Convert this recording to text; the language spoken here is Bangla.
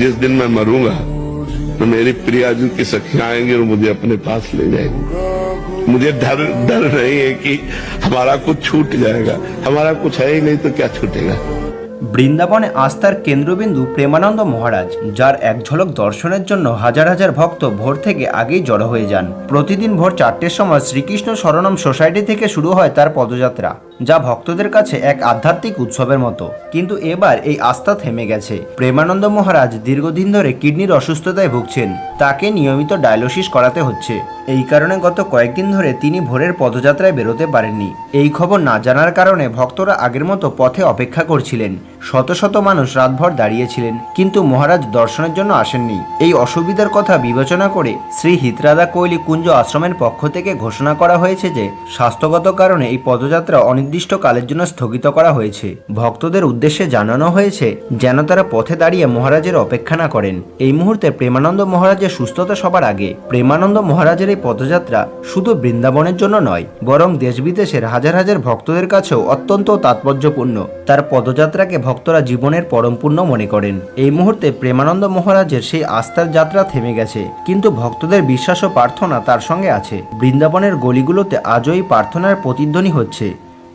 जिस दिन मैं मरूंगा तो मेरी प्रिया अर्जुन की सखियां आएंगी और मुझे अपने पास ले जाएंगी। मुझे डर नहीं है कि हमारा कुछ छूट जाएगा, हमारा कुछ है ही नहीं तो क्या छूटेगा। বৃন্দাবনে আস্থার কেন্দ্রবিন্দু প্রেমানন্দ মহারাজ, যার এক ঝলক দর্শনের জন্য হাজার হাজার ভক্ত ভোর থেকে আগেই জড়ো হয়ে যান। প্রতিদিন ভোর 4টের সময় শ্রীকৃষ্ণ শরণম সোসাইটি থেকে শুরু হয় তার পদযাত্রা, যা ভক্তদের কাছে এক আধ্যাত্মিক উৎসবের মতো। কিন্তু এবার এই আস্থা থেমে গেছে। প্রেমানন্দ মহারাজ দীর্ঘদিন ধরে কিডনির অসুস্থতায় ভুগছেন, তাকে নিয়মিত ডায়ালিসিস করাতে হচ্ছে। এই কারণে গত কয়েকদিন ধরে তিনি ভোরের পদযাত্রায় বেরোতে পারেননি। এই খবর না জানার কারণে ভক্তরা আগের মতো পথে অপেক্ষা করছিলেন। শত শত মানুষ রাতভর দাঁড়িয়েছিলেন, কিন্তু মহারাজ দর্শনের জন্য আসেননি। এই অসুবিধার কথা বিবেচনা করে শ্রী হিতরাধা কৈলি কুঞ্জ আশ্রমের পক্ষ থেকে ঘোষণা করা হয়েছে যে স্বাস্থ্যগত কারণে এই পদযাত্রা অনির্দিষ্টকালের জন্য স্থগিত করা হয়েছে। ভক্তদের উদ্দেশ্যে জানানো হয়েছে যেন তারা পথে দাঁড়িয়ে মহারাজের অপেক্ষা না করেন। এই মুহূর্তে প্রেমানন্দ মহারাজের সুস্থতা সবার আগে। প্রেমানন্দ মহারাজের এই পদযাত্রা শুধু বৃন্দাবনের জন্য নয়, বরং দেশ বিদেশের হাজার হাজার ভক্তদের কাছেও অত্যন্ত তাৎপর্যপূর্ণ। তার পদযাত্রাকে ভক্তরা জীবনের পরম পুণ্য মনে করেন। এই মুহূর্তে প্রেমানন্দ মহারাজের সেই আস্থার যাত্রা থেমে গেছে, কিন্তু ভক্তদের বিশ্বাস ও প্রার্থনা তার সঙ্গে আছে। বৃন্দাবনের গলিগুলোতে আজও এই প্রার্থনার প্রতিধ্বনি হচ্ছে।